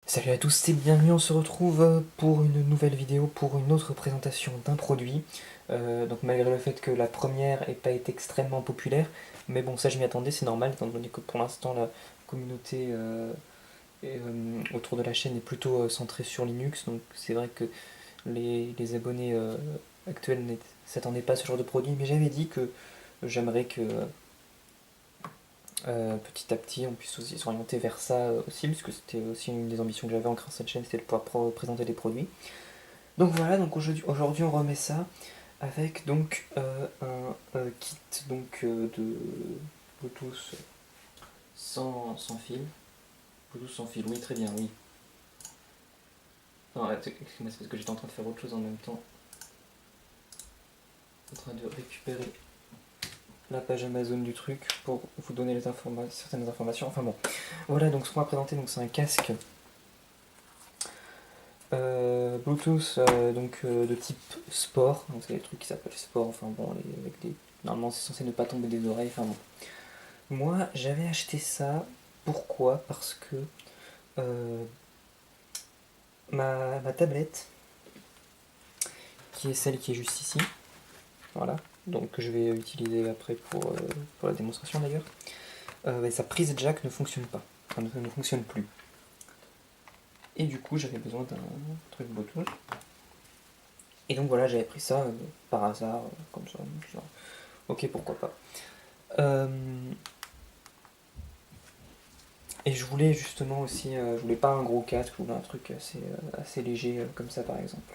Salut à tous et bienvenue, on se retrouve pour une nouvelle vidéo, pour une autre présentation d'un produit. Donc malgré le fait que la première n'ait pas été extrêmement populaire, mais bon ça je m'y attendais, c'est normal, étant donné que pour l'instant la communauté autour de la chaîne est plutôt centrée sur Linux, donc c'est vrai que les abonnés actuels ne s'attendaient pas à ce genre de produit, mais j'avais dit que j'aimerais que petit à petit on puisse aussi s'orienter vers ça aussi, puisque c'était aussi une des ambitions que j'avais en créant cette chaîne, c'était de pouvoir présenter des produits. Donc voilà, donc aujourd'hui on remet ça avec donc un kit donc de Bluetooth sans fil. Bluetooth sans fil, oui très bien, oui. Non, excuse-moi, c'est parce que j'étais en train de faire autre chose en même temps. En train de récupérer la page Amazon du truc pour vous donner certaines informations. Enfin bon, voilà, donc ce qu'on va présenter, donc c'est un casque Bluetooth de type sport, donc c'est des trucs qui s'appellent sport, enfin bon, normalement c'est censé ne pas tomber des oreilles, enfin bon. Moi j'avais acheté ça, pourquoi? Parce que euh, ma tablette, qui est celle qui est juste ici, voilà, donc que je vais utiliser après pour la démonstration d'ailleurs, sa prise jack ne fonctionne pas, enfin ne fonctionne plus. Et du coup j'avais besoin d'un truc Bluetooth. Et donc voilà, j'avais pris ça par hasard, comme ça, genre, ok, pourquoi pas. Euh, et je voulais justement aussi, je voulais pas un gros casque, je voulais un truc assez léger comme ça par exemple.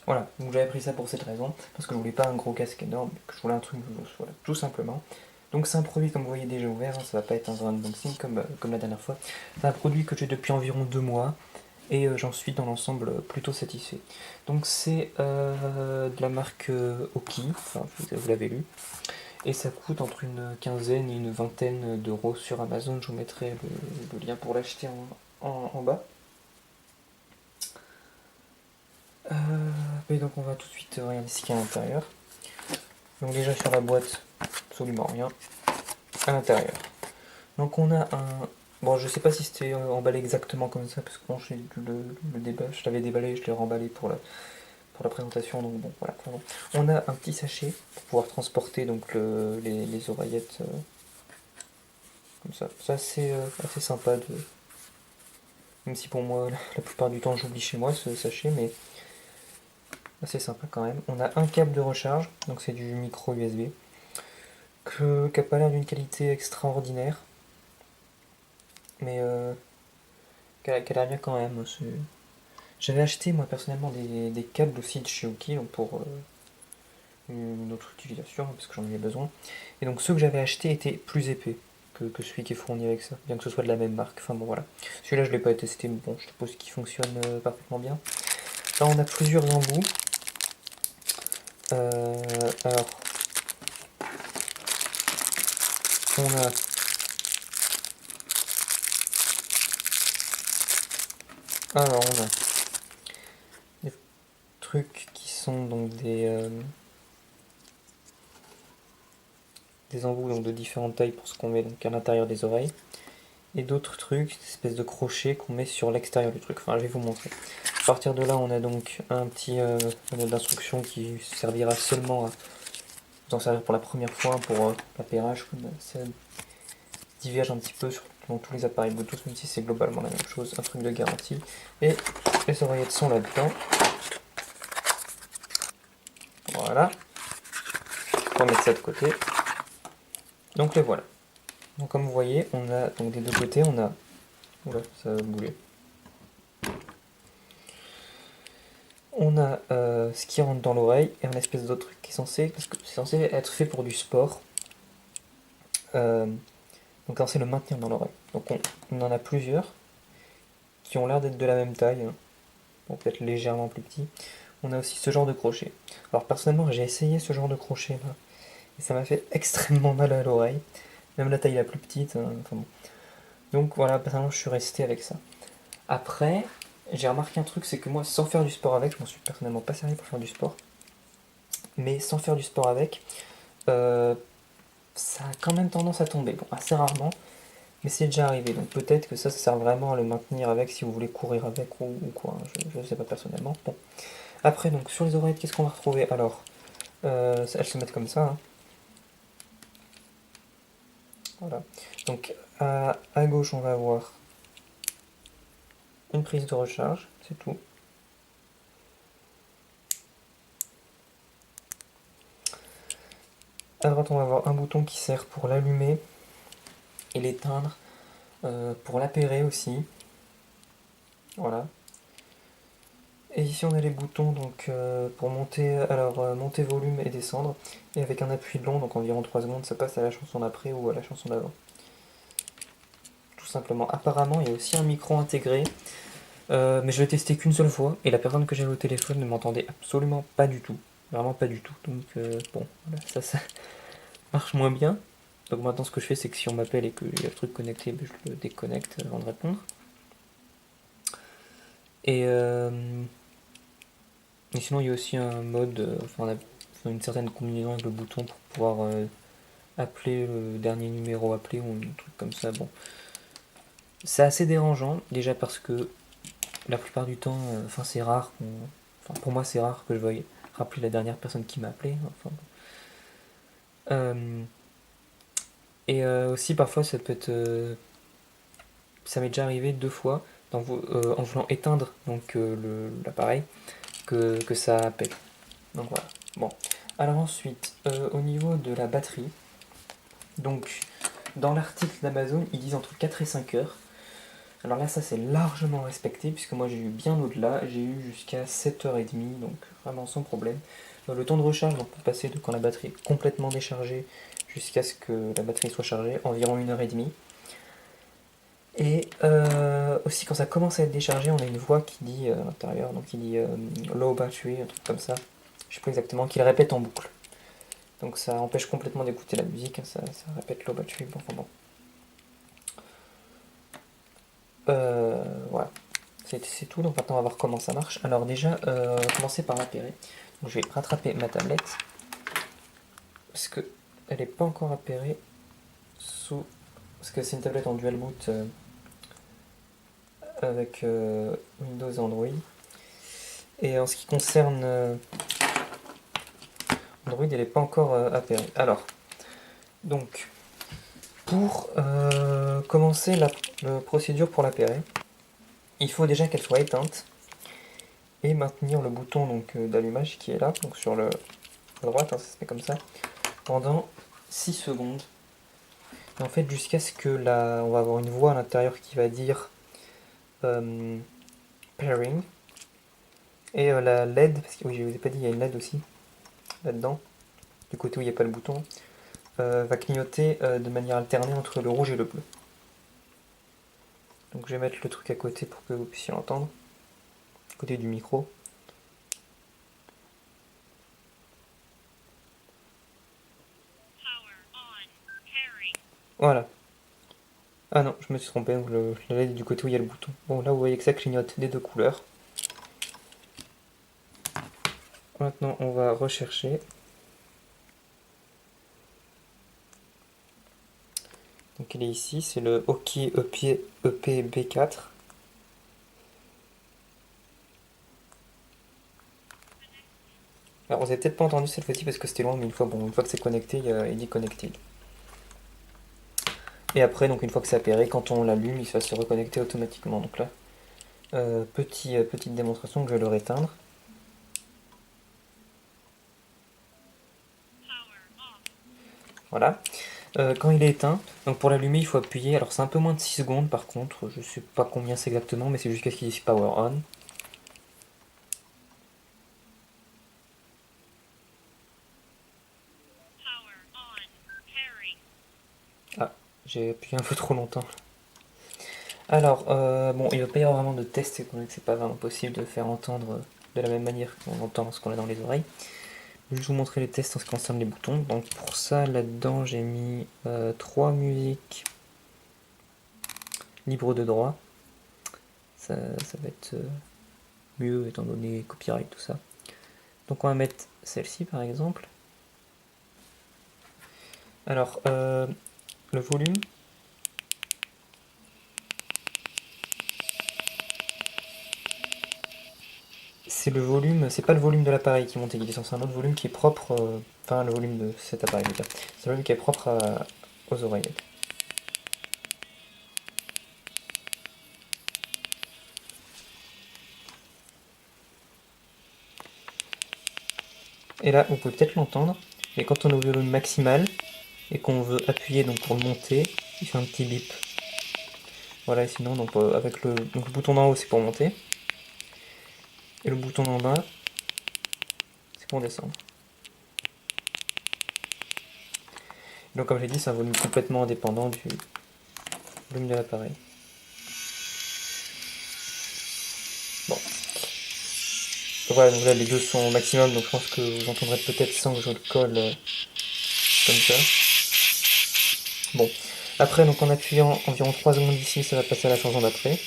Voilà, donc j'avais pris ça pour cette raison, parce que je voulais pas un gros casque énorme, que je voulais un truc loose, voilà, tout simplement. Donc c'est un produit comme vous voyez déjà ouvert, hein, ça va pas être un vrai unboxing comme la dernière fois. C'est un produit que j'ai depuis environ 2 mois, et j'en suis dans l'ensemble plutôt satisfait. Donc c'est de la marque Oki, enfin, vous l'avez lu. Et ça coûte entre une quinzaine et une vingtaine d'euros sur Amazon. Je vous mettrai le lien pour l'acheter en bas. Et donc on va tout de suite regarder ce qu'il y a à l'intérieur. Donc déjà sur la boîte, absolument rien à l'intérieur. Donc on a un... Bon, je sais pas si c'était emballé exactement comme ça, parce que bon, j'ai dû le déballer, je l'avais déballé, je l'ai remballé pour la présentation, donc bon, voilà. Pardon. On a un petit sachet pour pouvoir transporter donc les oreillettes comme ça. C'est assez sympa de... Même si pour moi, la plupart du temps, j'oublie chez moi ce sachet, mais assez sympa quand même. On a un câble de recharge, donc c'est du micro USB, qui n'a pas l'air d'une qualité extraordinaire, mais qui a l'air bien quand même. J'avais acheté moi personnellement des câbles aussi de chez Oki donc pour une autre utilisation, parce que j'en avais besoin. Et donc ceux que j'avais achetés étaient plus épais que celui qui est fourni avec ça, bien que ce soit de la même marque. Enfin bon voilà. Celui-là je ne l'ai pas testé, mais bon, je suppose qu'il fonctionne parfaitement bien. Là on a plusieurs embouts. Alors, on a on a des trucs qui sont donc des embouts donc de différentes tailles pour ce qu'on met donc à l'intérieur des oreilles. Et d'autres trucs, des espèces de crochets qu'on met sur l'extérieur du truc. Enfin, je vais vous montrer. À partir de là, on a donc un petit manuel d'instruction qui servira seulement à vous en servir pour la première fois pour l'appairage, comme ça diverge un petit peu dans tous les appareils Bluetooth, même si c'est globalement la même chose, un truc de garantie. Et les oreillettes sont là-dedans. Voilà. On va mettre ça de côté. Donc les voilà. Donc comme vous voyez, on a donc des deux côtés, on a... Oula, ça va bouger. On a ce qui rentre dans l'oreille et un espèce d'autre truc qui est censé, parce que c'est censé être fait pour du sport. Donc censé le maintenir dans l'oreille. Donc on en a plusieurs qui ont l'air d'être de la même taille, hein. Bon, peut-être légèrement plus petits. On a aussi ce genre de crochet. Alors personnellement j'ai essayé ce genre de crochet là, et ça m'a fait extrêmement mal à l'oreille. Même la taille la plus petite, hein, enfin bon. Donc voilà, personnellement je suis resté avec ça. Après, j'ai remarqué un truc, c'est que moi sans faire du sport avec, je m'en suis personnellement pas servi pour faire du sport, mais sans faire du sport avec, euh, ça a quand même tendance à tomber. Bon, assez rarement, Mais c'est déjà arrivé, donc peut-être que ça sert vraiment à le maintenir avec si vous voulez courir avec ou quoi, je ne sais pas personnellement. Bon. Après, donc sur les oreillettes, qu'est-ce qu'on va retrouver? Alors, elles se mettent comme ça, hein. Voilà. Donc à gauche, on va avoir une prise de recharge, c'est tout. À droite, on va avoir un bouton qui sert pour l'allumer et l'éteindre, pour l'appairer aussi. Voilà. Et ici, on a les boutons donc, pour monter, monter volume et descendre. Et avec un appui long, donc environ 3 secondes, ça passe à la chanson d'après ou à la chanson d'avant. Tout simplement. Apparemment, il y a aussi un micro intégré. Mais je l'ai testé qu'une seule fois et la personne que j'avais au téléphone ne m'entendait absolument pas du tout. Vraiment pas du tout. Donc bon, voilà, ça marche moins bien. Donc maintenant ce que je fais c'est que si on m'appelle et que j'ai le truc connecté, ben, je le déconnecte avant de répondre. Et, et sinon il y a aussi un mode, enfin on a une certaine combinaison avec le bouton pour pouvoir appeler le dernier numéro appelé ou un truc comme ça. Bon, c'est assez dérangeant déjà parce que la plupart du temps, enfin c'est rare enfin pour moi c'est rare que je veuille rappeler la dernière personne qui m'a appelé. Enfin, et aussi parfois ça peut être, ça m'est déjà arrivé 2 fois en voulant éteindre donc l'appareil que ça appelle. Donc voilà. Bon. Alors ensuite, au niveau de la batterie, donc dans l'article d'Amazon, ils disent entre 4 et 5 heures. Alors là, ça c'est largement respecté, puisque moi j'ai eu bien au-delà, j'ai eu jusqu'à 7h30, donc vraiment sans problème. Le temps de recharge, donc pour passer de quand la batterie est complètement déchargée jusqu'à ce que la batterie soit chargée, environ 1h30. Et aussi quand ça commence à être déchargé, on a une voix qui dit à l'intérieur, donc qui dit low battery, un truc comme ça, je sais pas exactement, qui le répète en boucle. Donc ça empêche complètement d'écouter la musique, hein, ça répète low battery, bon, enfin bon. Voilà. C'est tout, donc maintenant on va voir comment ça marche. Alors déjà, on va commencer par l'appairer. Donc je vais rattraper ma tablette, parce que elle n'est pas encore appairée sous... Parce que c'est une tablette en dual boot avec Windows et Android. Et en ce qui concerne Android, elle n'est pas encore appairée. Alors, donc, pour commencer la procédure pour l'appairer, il faut déjà qu'elle soit éteinte et maintenir le bouton d'allumage qui est là, donc sur le à droite, hein, ça se fait comme ça, pendant 6 secondes. Et en fait, jusqu'à ce que on va avoir une voix à l'intérieur qui va dire pairing. Et la LED, parce que oui, je vous ai pas dit, il y a une LED aussi là-dedans, du côté où il n'y a pas le bouton, va clignoter de manière alternée entre le rouge et le bleu. Donc je vais mettre le truc à côté pour que vous puissiez l'entendre, à côté du micro. Voilà. Ah non, je me suis trompé, donc le LED est du côté où il y a le bouton. Bon, là vous voyez que ça clignote des deux couleurs. Maintenant on va rechercher. Donc il est ici, c'est le Oki EP-B4. Alors vous avez peut-être pas entendu cette fois-ci parce que c'était loin, mais une fois que c'est connecté, il dit connected. Et après, donc une fois que c'est appairé, quand on l'allume, il va se reconnecter automatiquement. Donc là, petite démonstration que je vais le réteindre. Voilà. Quand il est éteint, donc pour l'allumer, il faut appuyer. Alors c'est un peu moins de 6 secondes par contre, je sais pas combien c'est exactement, mais c'est jusqu'à ce qu'il dise power on. Ah, j'ai appuyé un peu trop longtemps. Alors, bon, il va pas y avoir vraiment de test, c'est que c'est pas vraiment possible de faire entendre de la même manière qu'on entend ce qu'on a dans les oreilles. Je vais vous montrer les tests en ce qui concerne les boutons. Donc pour ça, là-dedans, j'ai mis 3 musiques libres de droit. Ça va être mieux étant donné copyright, tout ça. Donc on va mettre celle-ci par exemple. Alors, le volume, c'est le volume, c'est pas le volume de l'appareil qui monte et qui descend, c'est un autre volume qui est propre, enfin le volume de cet appareil, je veux dire. C'est le volume qui est propre aux oreillettes. Et là, vous pouvez peut-être l'entendre, mais quand on est au volume maximal et qu'on veut appuyer donc pour le monter, il fait un petit bip. Voilà, et sinon, donc, avec le bouton d'en haut, c'est pour monter, et le bouton d'en bas, c'est pour descendre. Donc, comme j'ai dit, c'est un volume complètement indépendant du volume de l'appareil. Bon. Donc voilà, donc là les deux sont au maximum, donc je pense que vous entendrez peut-être sans que je le colle comme ça. Bon, après donc en appuyant environ 3 secondes ici, ça va passer à la chanson d'après.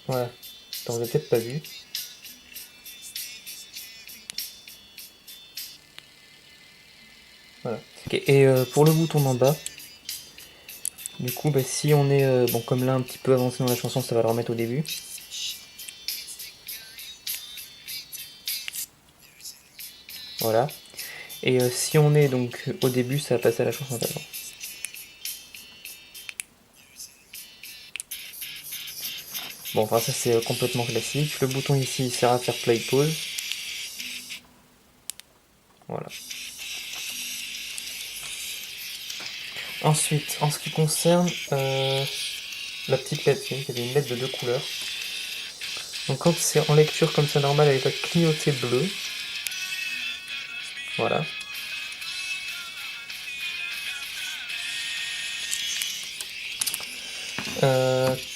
Voilà, attends, vous n'avez peut-être pas vu. Voilà. Okay. Et pour le bouton d'en bas, du coup bah, si on est bon comme là un petit peu avancé dans la chanson, ça va le remettre au début. Voilà. Et si on est donc au début, ça va passer à la chanson d'avant. Bon, enfin ça c'est complètement classique. Le bouton ici sert à faire play pause. Voilà. Ensuite, en ce qui concerne la petite LED, il y avait une LED de 2 couleurs. Donc quand c'est en lecture comme ça normal, elle va clignoter bleu. Voilà.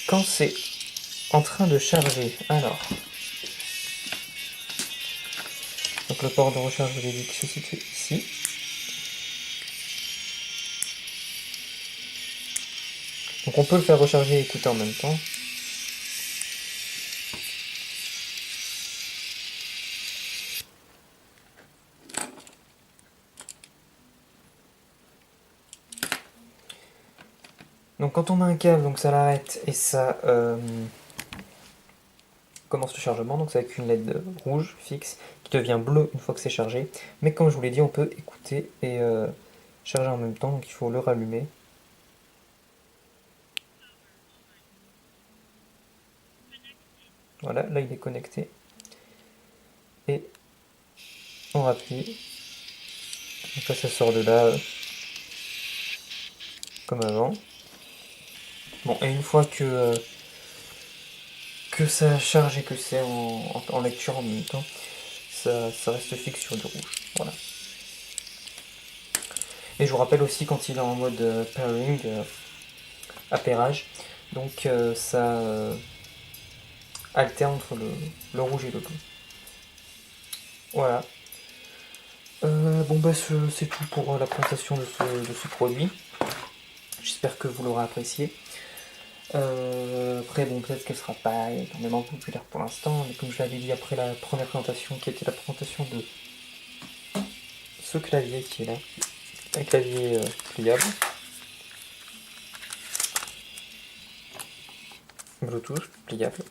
Quand c'est en train de charger, alors. Donc le port de recharge, je vous ai dit, qui se situe ici. Donc on peut le faire recharger et écouter en même temps. Donc quand on a un câble, donc ça l'arrête et ça commence le chargement. Donc c'est avec une LED rouge fixe qui devient bleue une fois que c'est chargé. Mais comme je vous l'ai dit, on peut écouter et charger en même temps. Donc il faut le rallumer. Voilà, là il est connecté. Et on rappuie. Donc là ça sort de là comme avant. Bon, et une fois que ça charge et que c'est en lecture en même temps, ça reste fixe sur du rouge. Voilà. Et je vous rappelle aussi quand il est en mode pairing, appairage, donc ça alterne entre le rouge et le bleu. Voilà. Bon bah c'est tout pour la présentation de ce produit. J'espère que vous l'aurez apprécié. Après bon peut-être qu'elle sera pas énormément populaire pour l'instant, mais comme je l'avais dit après la première présentation qui était la présentation de ce clavier qui est là, un clavier pliable, Bluetooth pliable.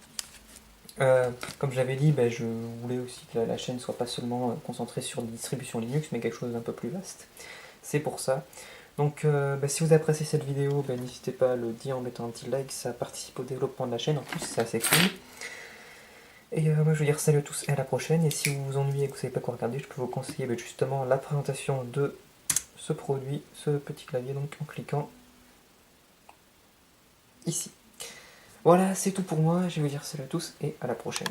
Comme je l'avais dit, je voulais aussi que la chaîne soit pas seulement concentrée sur des distributions Linux, mais quelque chose d'un peu plus vaste. C'est pour ça. Donc si vous appréciez cette vidéo, n'hésitez pas à le dire en mettant un petit like, ça participe au développement de la chaîne, en plus c'est assez cool. Et moi je veux dire salut à tous et à la prochaine, et si vous vous ennuyez et que vous savez pas quoi regarder, je peux vous conseiller justement la présentation de ce produit, ce petit clavier, donc en cliquant ici. Voilà, c'est tout pour moi, je vais vous dire salut à tous et à la prochaine.